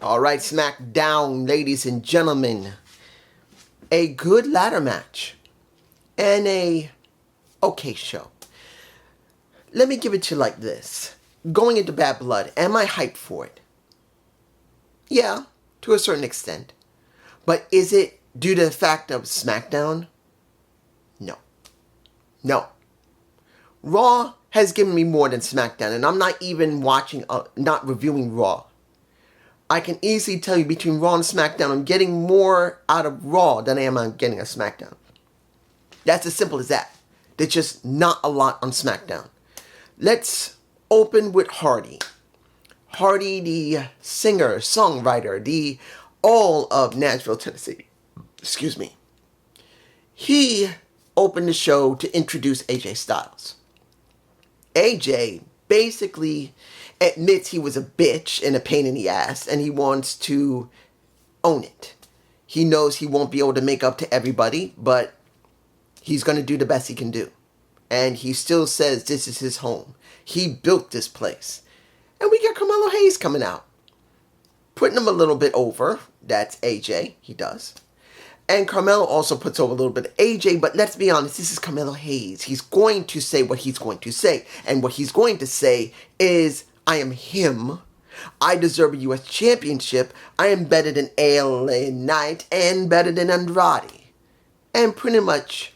All right, Smackdown, ladies and gentlemen. A good ladder match and a okay show. Let me give it to you like this. Going into Bad Blood, am I hyped for it? Yeah, to a certain extent. But is it due to the fact of Smackdown? No. No. Raw has given me more than Smackdown, and I'm not even not reviewing Raw. I can easily tell you between Raw and SmackDown, I'm getting more out of Raw than I am getting a SmackDown. That's as simple as that. There's just not a lot on SmackDown. Let's open with Hardy. Hardy, the singer, songwriter, the all of Nashville, Tennessee. Excuse me. He opened the show to introduce AJ Styles. AJ basically admits he was a bitch and a pain in the ass, and he wants to own it. He knows he won't be able to make up to everybody, but he's going to do the best he can do. And he still says this is his home. He built this place. And we get Carmelo Hayes coming out, putting him a little bit over. That's AJ. He does. And Carmelo also puts over a little bit of AJ, but let's be honest, this is Carmelo Hayes. He's going to say what he's going to say. And what he's going to say is, I am him. I deserve a U.S. championship. I am better than LA Knight and better than Andrade. And pretty much,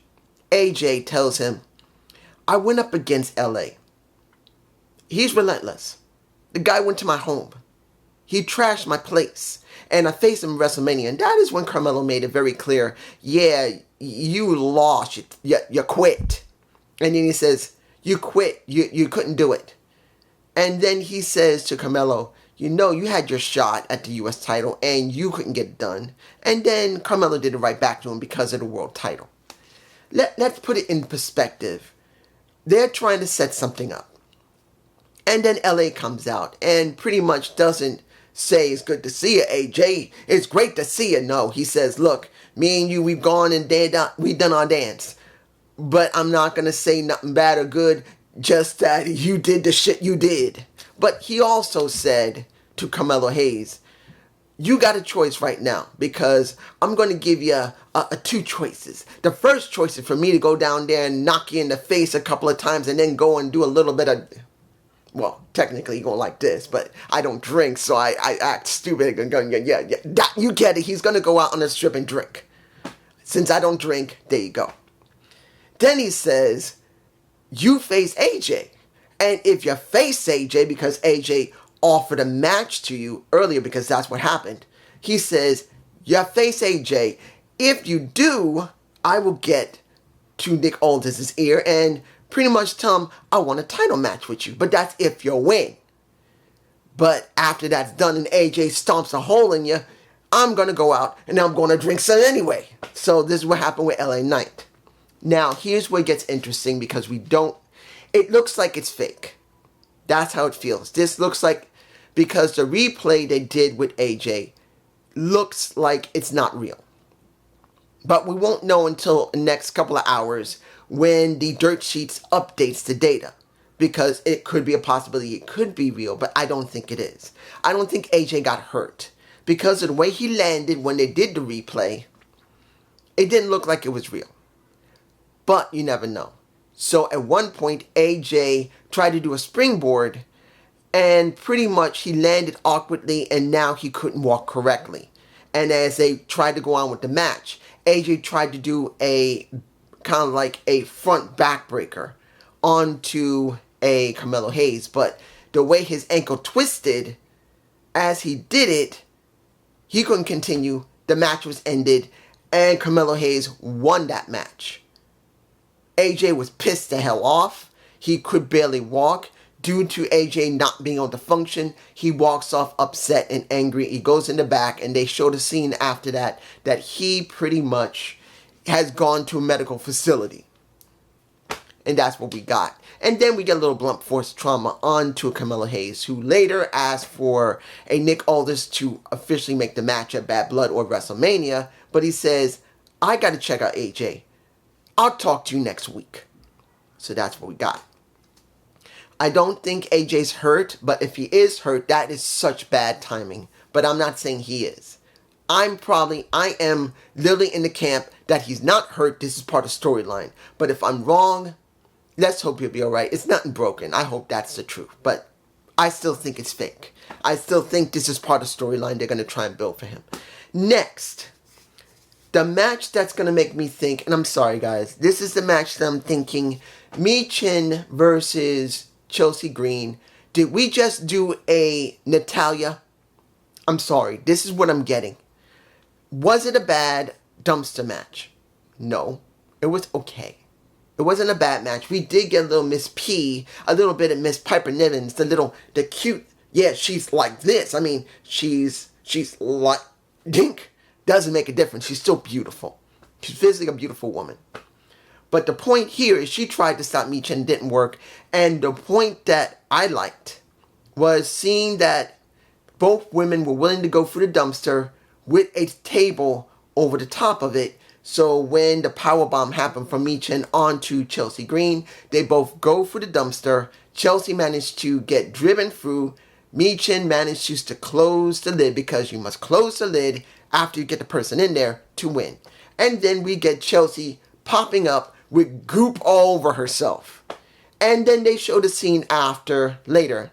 AJ tells him, I went up against LA. He's relentless. The guy went to my home. He trashed my place. And I faced him in WrestleMania. And that is when Carmelo made it very clear, yeah, you lost. You quit. And then he says, you quit. You couldn't do it. And then he says to Carmelo, you had your shot at the U.S. title and you couldn't get it done. And then Carmelo did it right back to him because of the world title. Let's put it in perspective. They're trying to set something up. And then LA comes out and pretty much doesn't say it's good to see you, AJ. It's great to see you. No, he says, look, me and you, we've gone and we've done our dance. But I'm not going to say nothing bad or good, just that you did the shit you did. But he also said to Carmelo Hayes, you got a choice right now because I'm going to give you two choices. The first choice is for me to go down there and knock you in the face a couple of times and then go and do a little bit of... Well, technically you're going like this, but I don't drink, so I act stupid. Yeah, you get it. He's going to go out on the strip and drink. Since I don't drink, there you go. Then he says, you face AJ. And if you face AJ, because AJ offered a match to you earlier, because that's what happened, he says, you face AJ. If you do, I will get to Nick Aldis's ear and pretty much tell him, I want a title match with you. But that's if you win. But after that's done and AJ stomps a hole in you, I'm going to go out and I'm going to drink some anyway. So this is what happened with LA Knight. Now, here's where it gets interesting because it looks like it's fake. That's how it feels. This looks like, because the replay they did with AJ looks like it's not real. But we won't know until the next couple of hours when the dirt sheets updates the data, because it could be a possibility it could be real, but I don't think it is. I don't think AJ got hurt because of the way he landed when they did the replay. It didn't look like it was real, but you never know. So at one point, AJ tried to do a springboard and pretty much he landed awkwardly and now he couldn't walk correctly. And as they tried to go on with the match, AJ tried to do a kind of like a front backbreaker onto a Carmelo Hayes. But the way his ankle twisted as he did it, he couldn't continue. The match was ended and Carmelo Hayes won that match. AJ was pissed the hell off. He could barely walk. Due to AJ not being able to function, he walks off upset and angry. He goes in the back and they show the scene after that he pretty much has gone to a medical facility. And that's what we got. And then we get a little blunt force trauma onto Carmelo Hayes, who later asked for a Nick Aldis to officially make the match at Bad Blood or WrestleMania. But he says, I got to check out AJ. I'll talk to you next week. So that's what we got. I don't think AJ's hurt, but if he is hurt, that is such bad timing but I'm not saying he is. I am literally in the camp that he's not hurt. This is part of storyline. But if I'm wrong, let's hope he'll be alright. It's nothing broken. I hope that's the truth. But I still think it's fake. I still think this is part of storyline they're going to try and build for him. Next, the match that's going to make me think, and I'm sorry guys, this is the match that I'm thinking, Michin versus Chelsea Green. Did we just do a Natalya? I'm sorry, this is what I'm getting. Was it a bad dumpster match? No, it was okay. It wasn't a bad match. We did get a little Miss P, a little bit of Miss Piper Niven, the cute, yeah, she's like this. I mean, she's like, dink, doesn't make a difference. She's still beautiful. She's physically a beautiful woman. But the point here is she tried to stop Michin and didn't work. And the point that I liked was seeing that both women were willing to go through the dumpster with a table over the top of it. So when the powerbomb happened from Michin onto Chelsea Green, they both go for the dumpster. Chelsea managed to get driven through. Michin managed to close the lid, because you must close the lid after you get the person in there to win. And then we get Chelsea popping up with goop all over herself. And then they show the scene later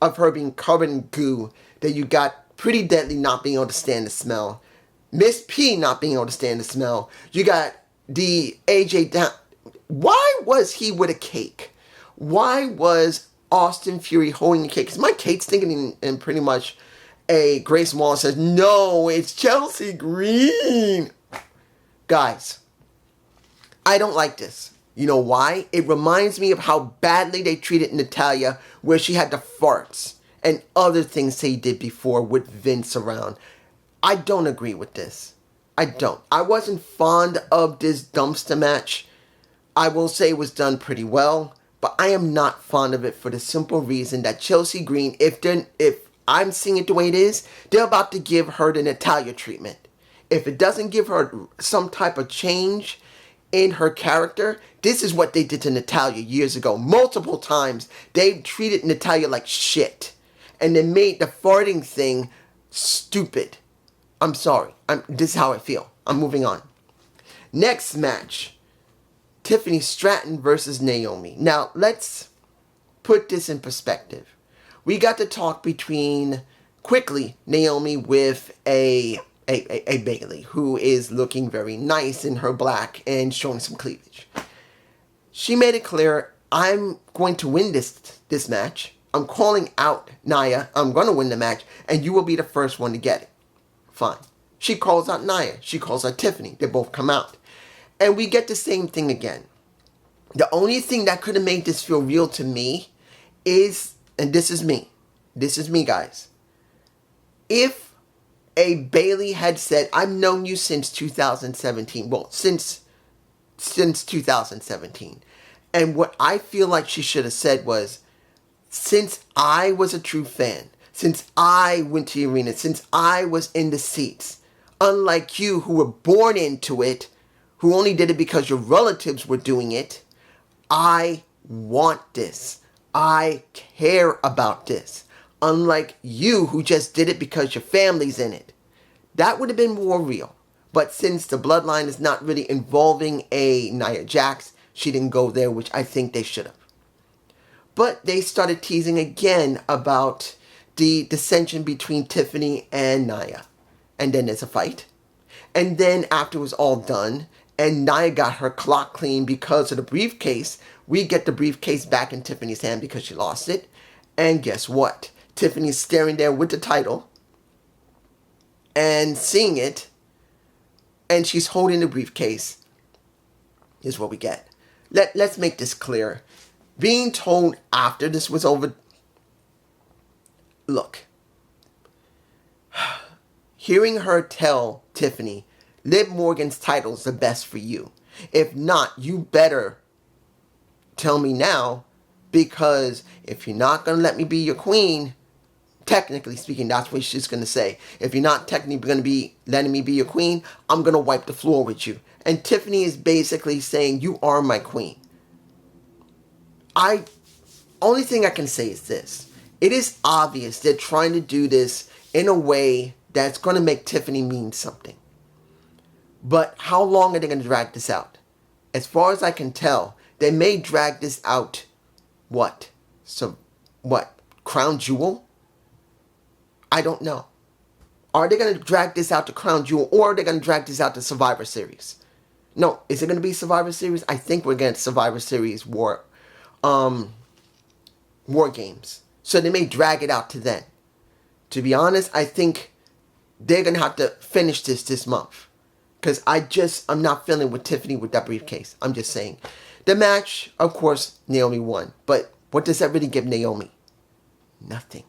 of her being covered in goo, that you got Pretty Deadly not being able to stand the smell. Miss P not being able to stand the smell. You got the AJ down. Why was he with a cake? Why was Austin Fury holding the cake? Because my cake's thinking in pretty much a Grace Wallace says, no, it's Chelsea Green. Guys, I don't like this. You know why? It reminds me of how badly they treated Natalya, where she had the farts and other things they did before with Vince around. I don't agree with this. I don't. I wasn't fond of this dumpster match. I will say it was done pretty well, but I am not fond of it for the simple reason that Chelsea Green, if I'm seeing it the way it is, they're about to give her the Natalya treatment. If it doesn't give her some type of change in her character, this is what they did to Natalya years ago. Multiple times, they treated Natalya like shit. And they made the farting thing stupid. I'm sorry. This is how I feel. I'm moving on. Next match. Tiffany Stratton versus Naomi. Now, let's put this in perspective. We got to talk between, quickly, Naomi with a Bailey, who is looking very nice in her black and showing some cleavage. She made it clear, I'm going to win this match. I'm calling out Nia. I'm going to win the match, and you will be the first one to get it. Fine. She calls out Nia. She calls out Tiffany. They both come out. And we get the same thing again. The only thing that could have made this feel real to me is, and this is me. This is me, guys. If a Bailey had said, I've known you since 2017. Well, since 2017. And what I feel like she should have said was, since I was a true fan, since I went to the arena, since I was in the seats, unlike you who were born into it, who only did it because your relatives were doing it, I want this. I care about this. Unlike you who just did it because your family's in it. That would have been more real. But since the bloodline is not really involving a Nia Jax, she didn't go there, which I think they should have. But they started teasing again about the dissension between Tiffany and Nia. And then there's a fight. And then after it was all done, and Nia got her clock clean because of the briefcase, we get the briefcase back in Tiffany's hand because she lost it. And guess what? Tiffany's staring there with the title and seeing it, and she's holding the briefcase. Here's what we get. Let's make this clear. Being told after this was over, look, hearing her tell Tiffany, Liv Morgan's title's the best for you. If not, you better tell me now, because if you're not going to let me be your queen, technically speaking, that's what she's going to say. If you're not technically going to be letting me be your queen, I'm going to wipe the floor with you. And Tiffany is basically saying, you are my queen. Only thing I can say is this. It is obvious they're trying to do this in a way that's going to make Tiffany mean something. But how long are they going to drag this out? As far as I can tell, they may drag this out, what? So, what? Crown Jewel? I don't know. Are they going to drag this out to Crown Jewel, or are they going to drag this out to Survivor Series? No, is it going to be Survivor Series? I think we're getting Survivor Series War Games. So they may drag it out to then. To be honest, I think they're going to have to finish this month. Because I'm not feeling with Tiffany with that briefcase. I'm just saying. The match, of course, Naomi won. But what does that really give Naomi? Nothing.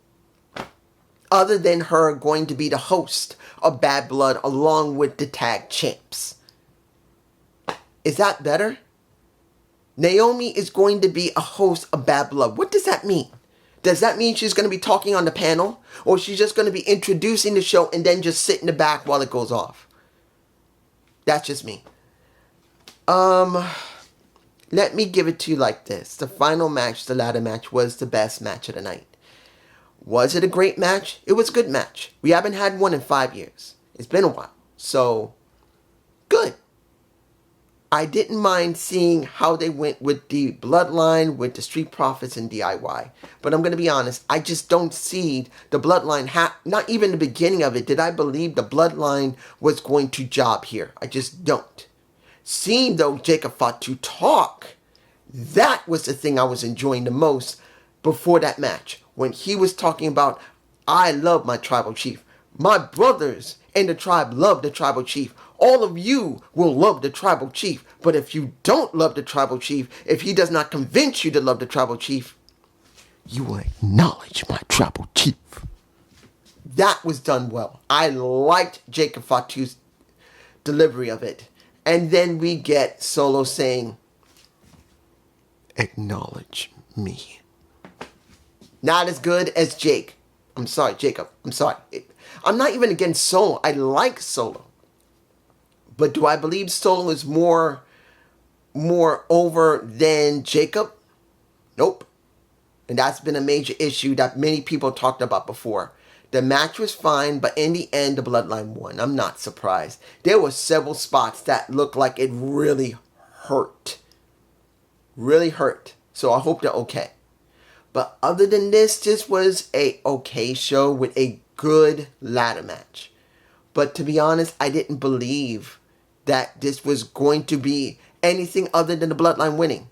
Other than her going to be the host of Bad Blood along with the tag champs. Is that better? Naomi is going to be a host of Bad Blood. What does that mean? Does that mean she's going to be talking on the panel? Or she's just going to be introducing the show and then just sit in the back while it goes off? That's just me. Let me give it to you like this. The final match, the ladder match, was the best match of the night. Was it a great match? It was a good match. We haven't had one in 5 years. It's been a while. So, good. I didn't mind seeing how they went with the Bloodline, with the Street Profits and DIY. But I'm going to be honest, I just don't see the Bloodline, not even the beginning of it, did I believe the Bloodline was going to job here. I just don't. Seeing, though, Jacob Fatu talk, that was the thing I was enjoying the most before that match. When he was talking about, I love my tribal chief. My brothers in the tribe love the tribal chief. All of you will love the tribal chief. But if you don't love the tribal chief, if he does not convince you to love the tribal chief, you will acknowledge my tribal chief. That was done well. I liked Jacob Fatu's delivery of it. And then we get Solo saying, acknowledge me. Not as good as Jake. I'm sorry, Jacob. I'm sorry. I'm not even against Solo. I like Solo. But do I believe Solo is more over than Jacob? Nope. And that's been a major issue that many people talked about before. The match was fine, but in the end, the Bloodline won. I'm not surprised. There were several spots that looked like it really hurt. Really hurt. So I hope they're okay. But other than this was a okay show with a good ladder match. But to be honest, I didn't believe that this was going to be anything other than the Bloodline winning.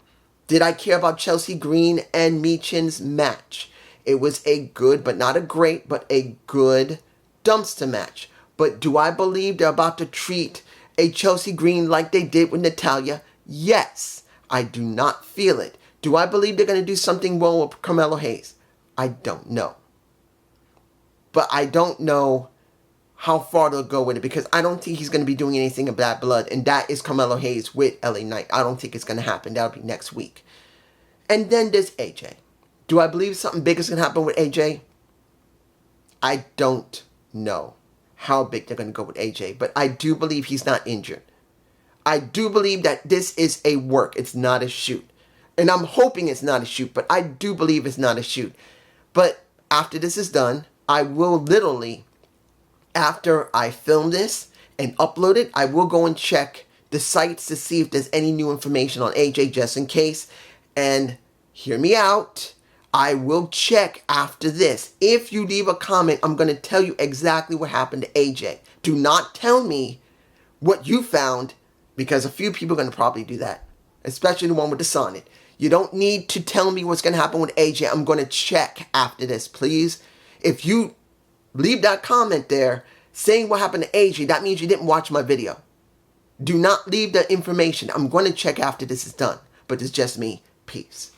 Did I care about Chelsea Green and Michin's match? It was a good, but not a great, but a good dumpster match. But do I believe they're about to treat a Chelsea Green like they did with Natalya? Yes. I do not feel it. Do I believe they're going to do something well with Carmelo Hayes? I don't know. But I don't know how far they'll go with it, because I don't think he's going to be doing anything of Bad Blood, and that is Carmelo Hayes with LA Knight. I don't think it's going to happen. That'll be next week. And then there's AJ. Do I believe something big is going to happen with AJ? I don't know how big they're going to go with AJ, but I do believe he's not injured. I do believe that this is a work. It's not a shoot. And I'm hoping it's not a shoot, but I do believe it's not a shoot. But after this is done, I will literally, after I film this and upload it, I will go and check the sites to see if there's any new information on AJ just in case. And hear me out. I will check after this. If you leave a comment, I'm going to tell you exactly what happened to AJ. Do not tell me what you found, because a few people are going to probably do that. Especially the one with the Sonnet. You don't need to tell me what's going to happen with AJ. I'm going to check after this, please. If you leave that comment there saying what happened to AJ, that means you didn't watch my video. Do not leave the information. I'm going to check after this is done. But it's just me. Peace.